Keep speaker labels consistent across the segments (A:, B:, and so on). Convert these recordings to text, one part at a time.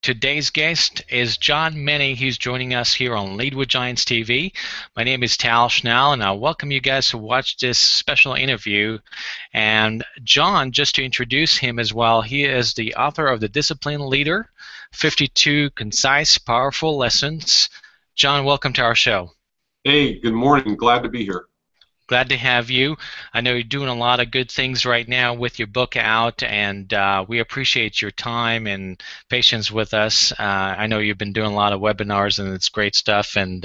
A: Today's guest is John Many. He's joining us here on Lead with Giants TV. My name is Tal Schnell, and I welcome you guys to watch this special interview. And John, just to introduce him as well, he is the author of The Disciplined Leader, 52 Concise, Powerful Lessons. John, welcome to our show.
B: Hey, good morning. Glad to be here.
A: Glad to have you. I know you're doing a lot of good things right now with your book out, and we appreciate your time and patience with us. I know you've been doing a lot of webinars, and it's great stuff. And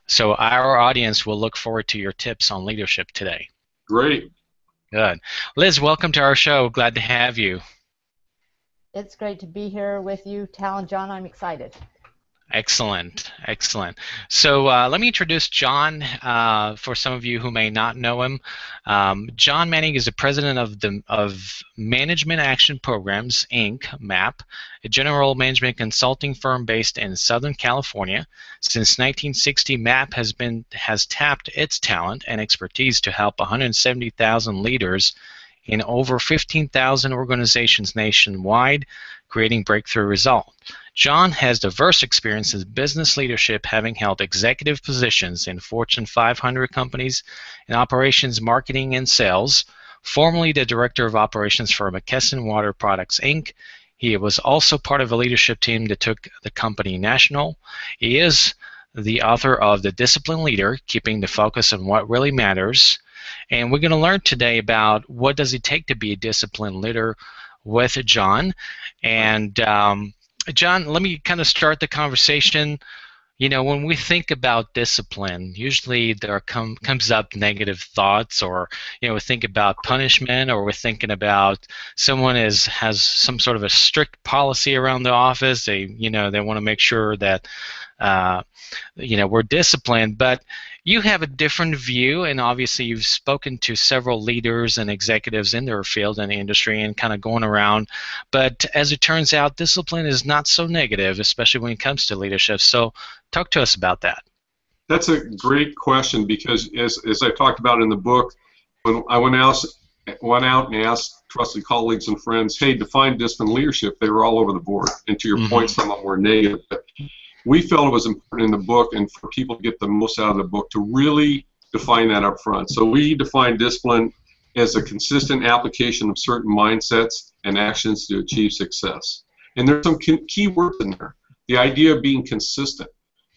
A: so our audience will look forward to your tips on leadership today.
B: Great.
A: Good. Liz, welcome to our show. Glad to have you.
C: It's great to be here with you, Tal and John. I'm excited.
A: Excellent, excellent. So let me introduce John for some of you who may not know him. John Manning is the president of Management Action Programs, Inc., MAP, a general management consulting firm based in Southern California. Since 1960, MAP has tapped its talent and expertise to help 170,000 leaders in over 15,000 organizations nationwide, creating breakthrough results. John has diverse experience in business leadership, having held executive positions in Fortune 500 companies in operations, marketing, and sales. Formerly the director of operations for McKesson Water Products, Inc., he was also part of a leadership team that took the company national. He is the author of The Disciplined Leader, Keeping the Focus on What Really Matters. And we're going to learn today about what does it take to be a disciplined leader with John. And John, let me kind of start the conversation. You know, when we think about discipline, usually there comes up negative thoughts, or we think about punishment, or we're thinking about someone has some sort of a strict policy around the office. They want to make sure that we're disciplined. But you have a different view, and obviously you've spoken to several leaders and executives in their field and industry and kind of going around. But as it turns out, discipline is not so negative, especially when it comes to leadership. So talk to us about that.
B: That's a great question, because as I talked about in the book, when I went out and asked trusted colleagues and friends, hey, define disciplined leadership, they were all over the board. And to your point, some of them were negative. But we felt it was important in the book, and for people to get the most out of the book, to really define that up front. So we define discipline as a consistent application of certain mindsets and actions to achieve success. And there's some key words in there. The idea of being consistent.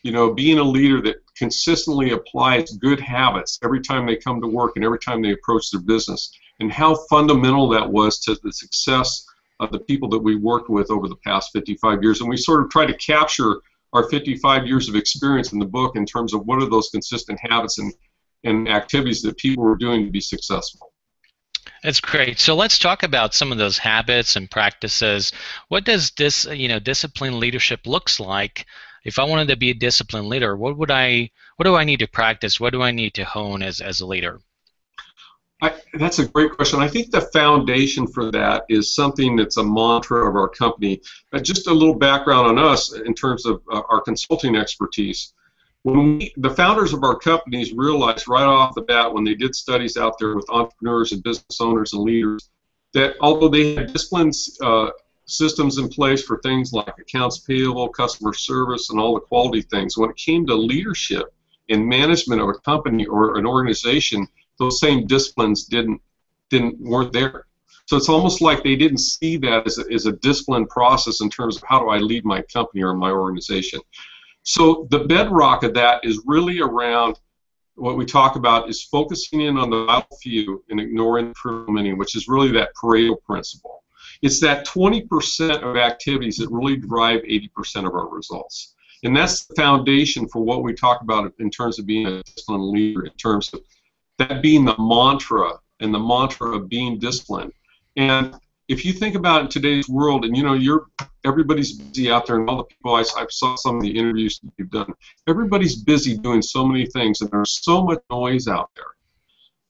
B: Being a leader that consistently applies good habits every time they come to work and every time they approach their business, and how fundamental that was to the success of the people that we worked with over the past 55 years. And we sort of try to capture our 55 years of experience in the book in terms of what are those consistent habits and activities that people were doing to be successful.
A: That's great. So let's talk about some of those habits and practices. What does this, disciplined leadership looks like? If I wanted to be a disciplined leader, what do I need to practice? What do I need to hone as a leader?
B: That's a great question. I think the foundation for that is something that's a mantra of our company. Just a little background on us in terms of our consulting expertise. The founders of our companies realized right off the bat, when they did studies out there with entrepreneurs and business owners and leaders, that although they had disciplined systems in place for things like accounts payable, customer service, and all the quality things, when it came to leadership and management of a company or an organization, those same disciplines weren't there. So it's almost like they didn't see that as a disciplined process in terms of how do I lead my company or my organization. So the bedrock of that is really around what we talk about is focusing in on the vital few and ignoring the many, which is really that Pareto principle. It's that 20% of activities that really drive 80% of our results. And that's the foundation for what we talk about in terms of being a disciplined leader, in terms of that being the mantra, and the mantra of being disciplined. And if you think about it in today's world, and everybody's busy out there, and all the people I saw some of the interviews that you've done, everybody's busy doing so many things, and there's so much noise out there.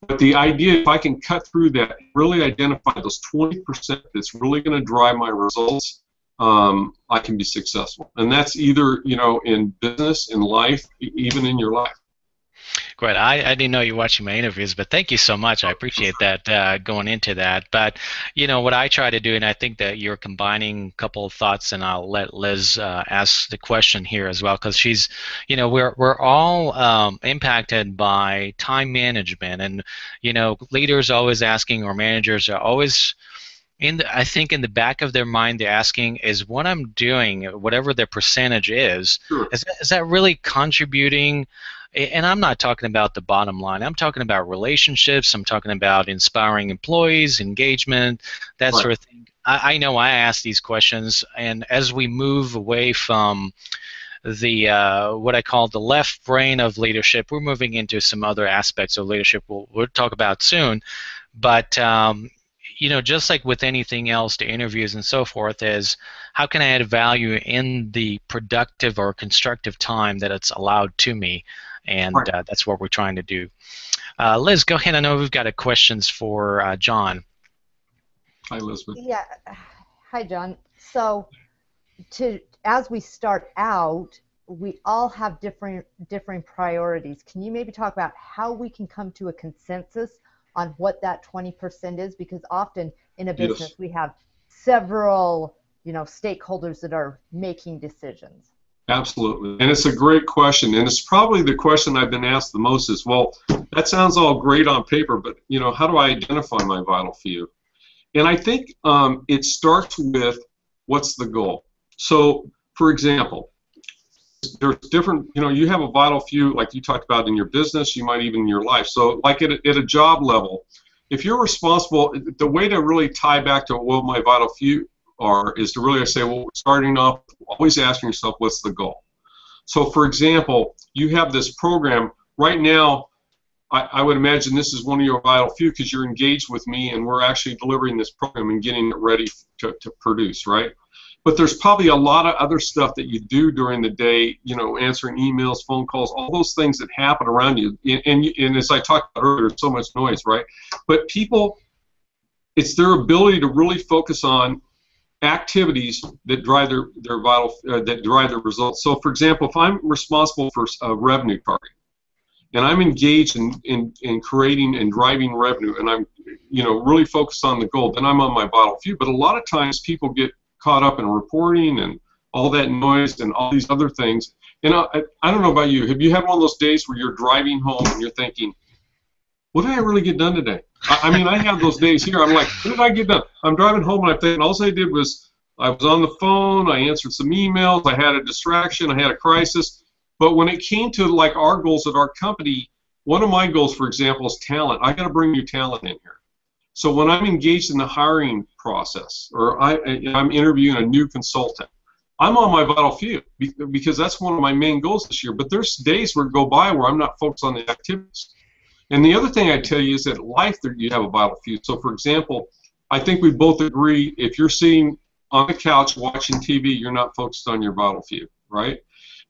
B: But the idea, if I can cut through that, really identify those 20% that's really going to drive my results, I can be successful. And that's either in business, in life, even in your life.
A: Great. I didn't know you were watching my interviews, but thank you so much. I appreciate that going into that. But, what I try to do, and I think that you're combining a couple of thoughts, and I'll let Liz ask the question here as well, because she's, we're all impacted by time management, and, leaders always asking, or managers are always I think in the back of their mind, they're asking, is what I'm doing, whatever their percentage
B: Sure.
A: is that really contributing? And I'm not talking about the bottom line. I'm talking about relationships. I'm talking about inspiring employees, engagement, that
B: Right.
A: sort of thing. I know I ask these questions, and as we move away from the what I call the left brain of leadership, we're moving into some other aspects of leadership we'll talk about soon. But just like with anything else, the interviews and so forth, is how can I add value in the productive or constructive time that it's allowed to me, and
B: Right.
A: that's what we're trying to do. Liz, go ahead. I know we've got questions for John.
B: Hi, Elizabeth.
C: Yeah. Hi, John. So, as we start out, we all have different priorities. Can you maybe talk about how we can come to a consensus on what that 20% is? Because often in a business
B: Yes.
C: we have several, stakeholders that are making decisions.
B: Absolutely. And it's a great question. And it's probably the question I've been asked the most is, well, that sounds all great on paper, but how do I identify my vital few? And I think it starts with what's the goal. So, for example, there's different, you have a vital few like you talked about in your business, you might even in your life. So like at a job level, if you're responsible, the way to really tie back to what my vital few are is to really say, well, starting off, always asking yourself, what's the goal? So for example, you have this program right now. I would imagine this is one of your vital few because you're engaged with me and we're actually delivering this program and getting it ready to produce, right? But there's probably a lot of other stuff that you do during the day, answering emails, phone calls, all those things that happen around you. And as I talked about earlier, there's so much noise, right? But people, it's their ability to really focus on activities that drive their vital, that drive their results. So, for example, if I'm responsible for a revenue target, and I'm engaged in creating and driving revenue, and I'm really focused on the goal, then I'm on my vital few. But a lot of times people get caught up in reporting and all that noise and all these other things. And I don't know about you. Have you had one of those days where you're driving home and you're thinking, what did I really get done today? I mean, I have those days here. I'm like, what did I get done? I'm driving home and I'm thinking, all I did was I was on the phone, I answered some emails, I had a distraction, I had a crisis. But when it came to like our goals at our company, one of my goals, for example, is talent. I got to bring new talent in here. So when I'm engaged in the hiring process, or I'm interviewing a new consultant, I'm on my vital few because that's one of my main goals this year. But there's days where go by where I'm not focused on the activities. And the other thing I tell you is that life, you have a vital few. So for example, I think we both agree if you're sitting on the couch watching TV, you're not focused on your vital few, right?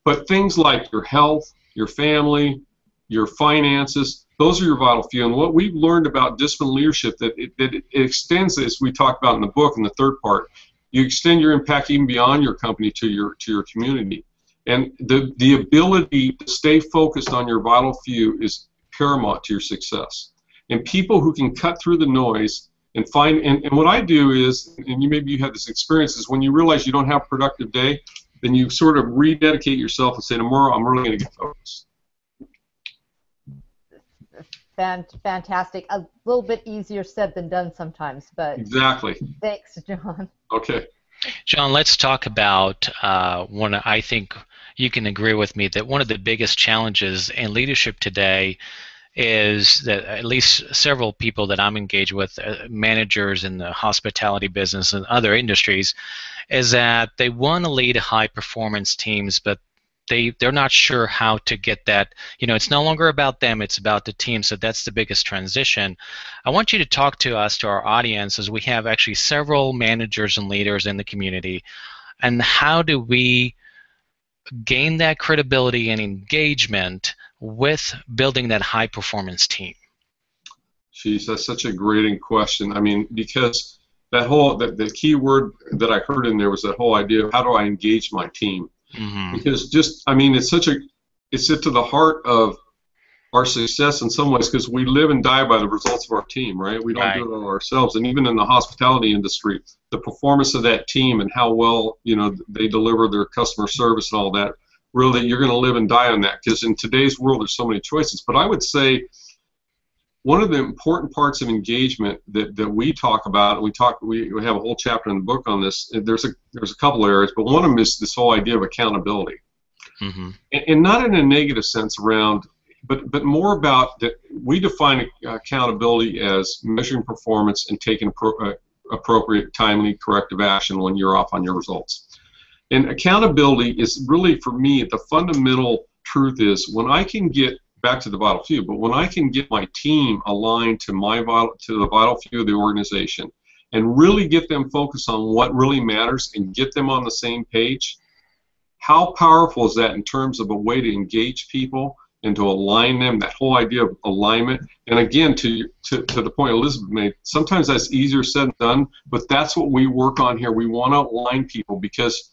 B: But things like your health, your family, your finances, those are your vital few. And what we've learned about disciplined leadership, that it extends, as we talk about in the book in the third part, you extend your impact even beyond your company to your community. And the ability to stay focused on your vital few is paramount to your success. And people who can cut through the noise and find, and what I do is, and maybe you have this experience, is when you realize you don't have a productive day, then you sort of rededicate yourself and say, tomorrow I'm really going to get focused.
C: Fantastic. A little bit easier said than done sometimes, but
B: exactly.
C: Thanks, John.
B: Okay.
A: John, let's talk about one. I think you can agree with me that one of the biggest challenges in leadership today is that at least several people that I'm engaged with, managers in the hospitality business and other industries, is that they want to lead high-performance teams, but they're not sure how to get that. It's no longer about them, it's about the team, so that's the biggest transition. I want you to talk to us, to our audience, as we have actually several managers and leaders in the community, and how do we gain that credibility and engagement with building that high-performance team?
B: Geez, that's such a great question. I mean, because that whole, the key word that I heard in there was that whole idea of how do I engage my team?
A: Mm-hmm.
B: Because just, I mean, it's to the heart of our success in some ways because we live and die by the results of our team, right? We don't do it all ourselves. And even in the hospitality industry, the performance of that team and how well, you know, they deliver their customer service and all that, really you're going to live and die on that because in today's world there's so many choices. But I would say one of the important parts of engagement that we talk about, we have a whole chapter in the book on this. There's a couple of areas, but one of them is this whole idea of accountability, and not in a negative sense around, but more about that we define accountability as measuring performance and taking appropriate, timely, corrective action when you're off on your results. And accountability is really, for me, the fundamental truth is when I can get back to the vital few, but when I can get my team aligned to the vital few of the organization and really get them focused on what really matters and get them on the same page, how powerful is that in terms of a way to engage people and to align them, that whole idea of alignment. And again, to the point Elizabeth made, sometimes that's easier said than done, but that's what we work on here. We want to align people because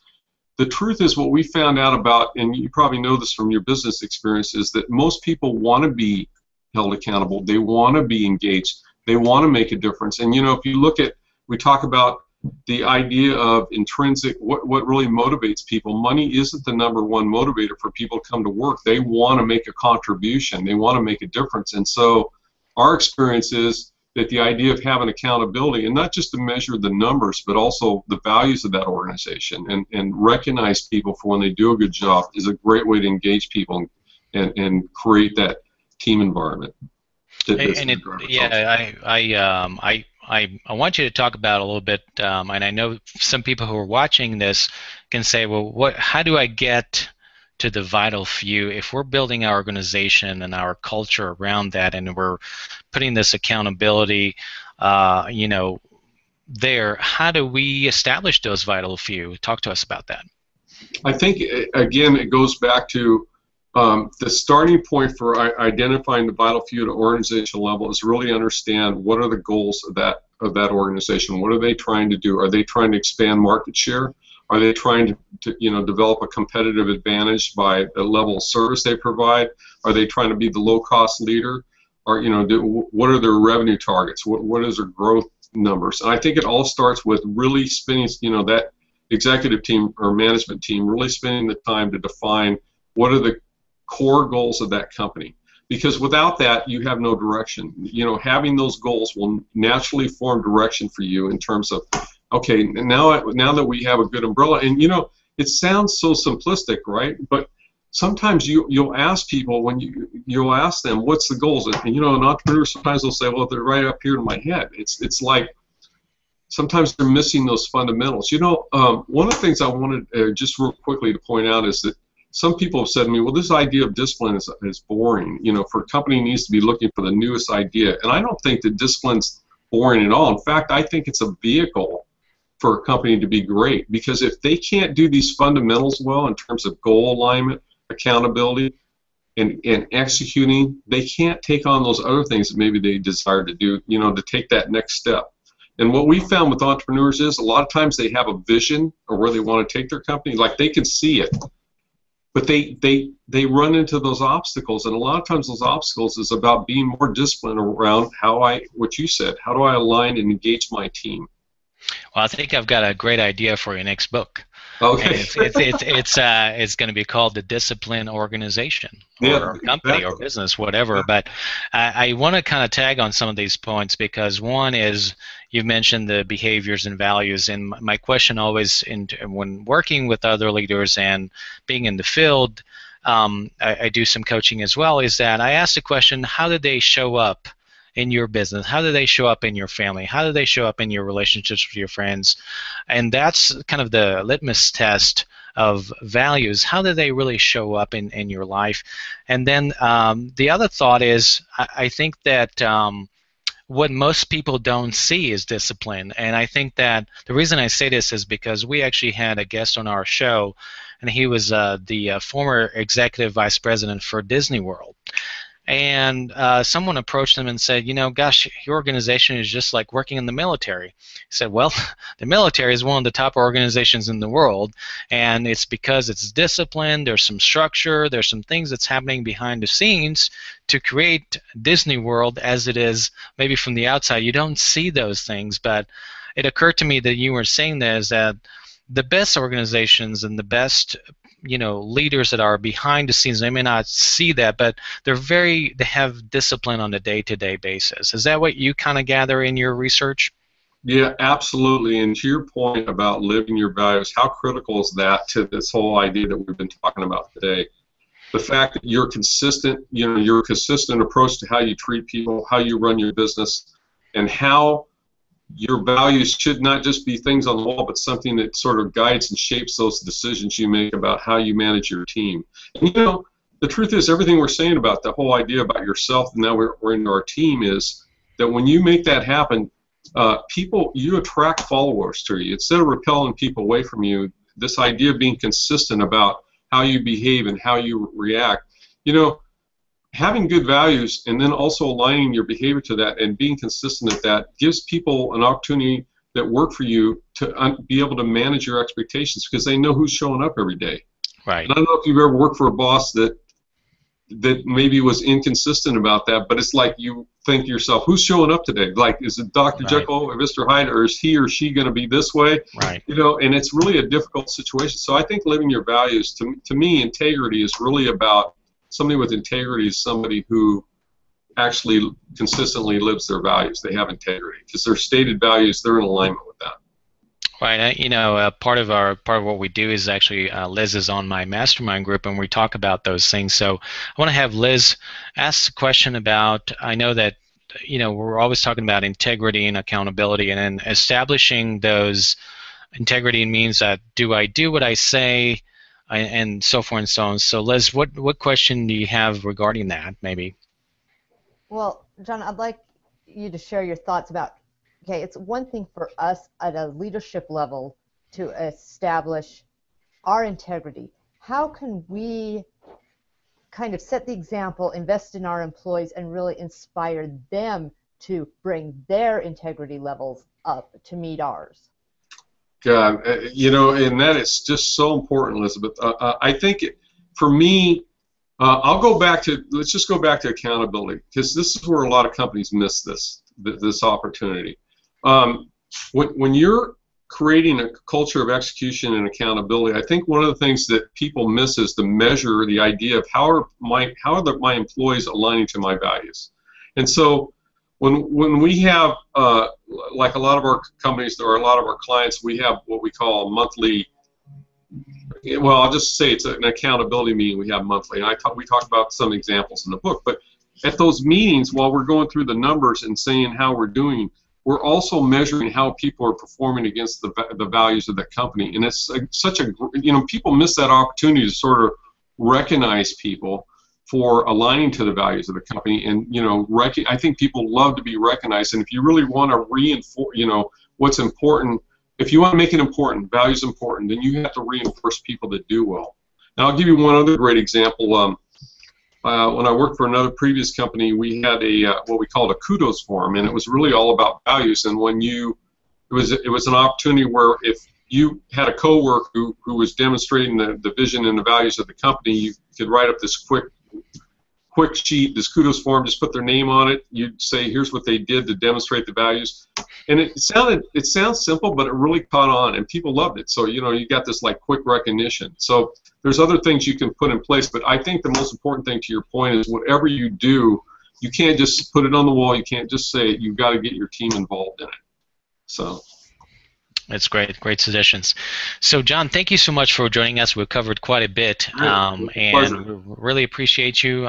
B: the truth is what we found out about, and you probably know this from your business experience, is that most people want to be held accountable. They want to be engaged. They want to make a difference. And, you know, if you look at, we talk about the idea of intrinsic, what really motivates people. Money isn't the number one motivator for people to come to work. They want to make a contribution. They want to make a difference. And so our experience is that the idea of having accountability, and not just to measure the numbers, but also the values of that organization and recognize people for when they do a good job is a great way to engage people and create that team environment.
A: I want you to talk about a little bit, and I know some people who are watching this can say, well, how do I get to the vital few? If we're building our organization and our culture around that, and we're putting this accountability, you know, there, how do we establish those vital few? Talk to us about that.
B: I think, again, it goes back to the starting point for identifying the vital few at an organizational level is really understand what are the goals of that organization. What are they trying to do? Are they trying to expand market share? Are they trying to you know, develop a competitive advantage by the level of service they provide? Are they trying to be the low-cost leader? Or, you know, what are their revenue targets? What is their growth numbers? And I think it all starts with really spending, you know, that executive team or management team really spending the time to define what are the core goals of that company. Because without that, you have no direction. You know, having those goals will naturally form direction for you in terms of, okay, now that we have a good umbrella, and you know, it sounds so simplistic, right? But sometimes you'll ask people when you'll ask them, what's the goals? And you know, an entrepreneur sometimes will say, well, they're right up here in my head. It's like sometimes they're missing those fundamentals. You know, one of the things I wanted just real quickly to point out is that some people have said to me, well, this idea of discipline is boring. You know, for a company needs to be looking for the newest idea. And I don't think that discipline's boring at all. In fact, I think it's a vehicle for a company to be great, because if they can't do these fundamentals well in terms of goal alignment, accountability, and executing, they can't take on those other things that maybe they desire to do, you know, to take that next step. And what we found with entrepreneurs is a lot of times they have a vision or where they want to take their company, like they can see it, but they run into those obstacles, and a lot of times those obstacles is about being more disciplined around what you said, how do I align and engage my team?
A: Well, I think I've got a great idea for your next book.
B: Okay.
A: It's going to be called The Discipline Organization, or company, or business, whatever. But I want to kind of tag on some of these points, because one is you've mentioned the behaviors and values, and my question always, when working with other leaders and being in the field, I do some coaching as well, is that I ask the question, how do they show up in your business? How do they show up in your family? How do they show up in your relationships with your friends? And that's kind of the litmus test of values. How do they really show up in your life? And then the other thought is, I think that what most people don't see is discipline. And I think that the reason I say this is because we actually had a guest on our show, and he was the former executive vice president for Disney World. and someone approached him and said, gosh, your organization is just like working in the military. He said, well, the military is one of the top organizations in the world, and it's because it's disciplined, there's some structure, there's some things that's happening behind the scenes to create Disney World as it is maybe from the outside. You don't see those things, but it occurred to me that you were saying that is that the best organizations and the best leaders that are behind the scenes, they may not see that, but they have discipline on a day-to-day basis. Is that what you kind of gather in your research?
B: Yeah, absolutely. And to your point about living your values, how critical is that to this whole idea that we've been talking about today? The fact that you're consistent, your consistent approach to how you treat people, how you run your business, and how your values should not just be things on the wall, but something that sort of guides and shapes those decisions you make about how you manage your team. And, the truth is, everything we're saying about the whole idea about yourself, and now we're into our team, is that when you make that happen, you attract followers to you. Instead of repelling people away from you, this idea of being consistent about how you behave and how you react, having good values and then also aligning your behavior to that and being consistent at that gives people an opportunity that work for you to be able to manage your expectations because they know who's showing up every day.
A: Right.
B: And I don't know if you've ever worked for a boss that maybe was inconsistent about that, but it's like you think to yourself, who's showing up today? Like, is it Dr.
A: Right.
B: Jekyll or Mr. Hyde, or is he or she going to be this way?
A: Right.
B: And it's really a difficult situation. So I think living your values, to me, integrity is really about somebody with integrity is somebody who actually consistently lives their values. They have integrity because their stated values, they're in alignment with that.
A: Right. Part of what we do is actually Liz is on my mastermind group, and we talk about those things. So I want to have Liz ask a question about. I know that we're always talking about integrity and accountability, and then establishing those integrity means that do I do what I say, and so forth and so on. So Liz, what question do you have regarding that, maybe?
C: Well, John, I'd like you to share your thoughts about, okay, it's one thing for us at a leadership level to establish our integrity. How can we kind of set the example, invest in our employees, and really inspire them to bring their integrity levels up to meet ours?
B: God, and that is just so important, Elizabeth. I think for me, let's just go back to accountability, because this is where a lot of companies miss this opportunity. When you're creating a culture of execution and accountability, I think one of the things that people miss is the idea of how are my employees aligning to my values. And so when we have, like a lot of our companies or a lot of our clients, we have what we call a monthly, well, I'll just say it's an accountability meeting we have monthly. And we talk about some examples in the book. But at those meetings, while we're going through the numbers and saying how we're doing, we're also measuring how people are performing against the values of the company. And it's people miss that opportunity to sort of recognize people for aligning to the values of the company. And, I think people love to be recognized. And if you really want to reinforce, what's important, if you want to make it important, values important, then you have to reinforce people that do well. Now, I'll give you one other great example. When I worked for another previous company, we had what we called a kudos forum, and it was really all about values. And it was an opportunity where if you had a coworker who was demonstrating the vision and the values of the company, you could write up this quick sheet, this kudos form, just put their name on it. You'd say, here's what they did to demonstrate the values. And it sounds simple, but it really caught on, and people loved it. So, you got this like quick recognition. So there's other things you can put in place, but I think the most important thing to your point is whatever you do, you can't just put it on the wall. You can't just say it. You've got to get your team involved in it. So.
A: That's great suggestions. So, John, thank you so much for joining us. We've covered quite a bit, and we really appreciate you.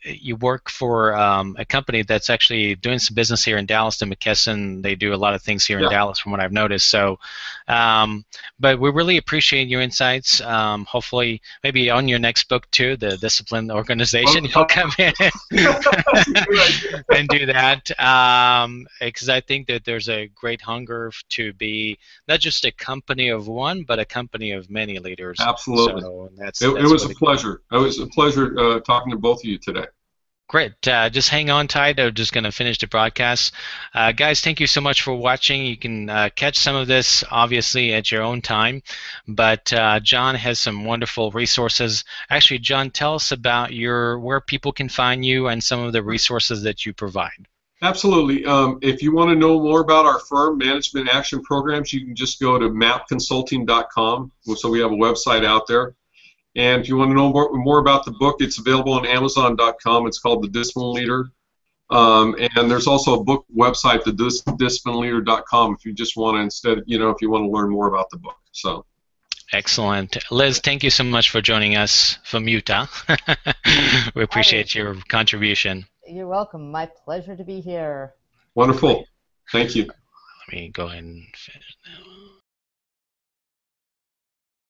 A: You work for a company that's actually doing some business here in Dallas, to McKesson. They do a lot of things here in Dallas, from what I've noticed. So, but we really appreciate your insights. Hopefully, maybe on your next book too, the Disciplined Organization, you'll come in and do that, because I think that there's a great hunger to be not just a company of one, but a company of many leaders.
B: Absolutely.
A: So it was
B: a pleasure. It was a pleasure talking to both both of you today.
A: Great. Just hang on tight. I'm just going to finish the broadcast. Guys, thank you so much for watching. You can catch some of this, obviously, at your own time. But John has some wonderful resources. Actually, John, tell us about where people can find you and some of the resources that you provide.
B: Absolutely. If you want to know more about our firm, Management Action Programs, you can just go to mapconsulting.com. So we have a website out there. And if you want to know more about the book, it's available on Amazon.com. It's called The Discipline Leader. And there's also a book website, thedisciplineleader.com, if you just want to if you want to learn more about the book. So.
A: Excellent. Liz, thank you so much for joining us from Utah. We appreciate your contribution.
C: You're welcome. My pleasure to be here.
B: Wonderful. Thank you.
A: Let me go ahead and finish now.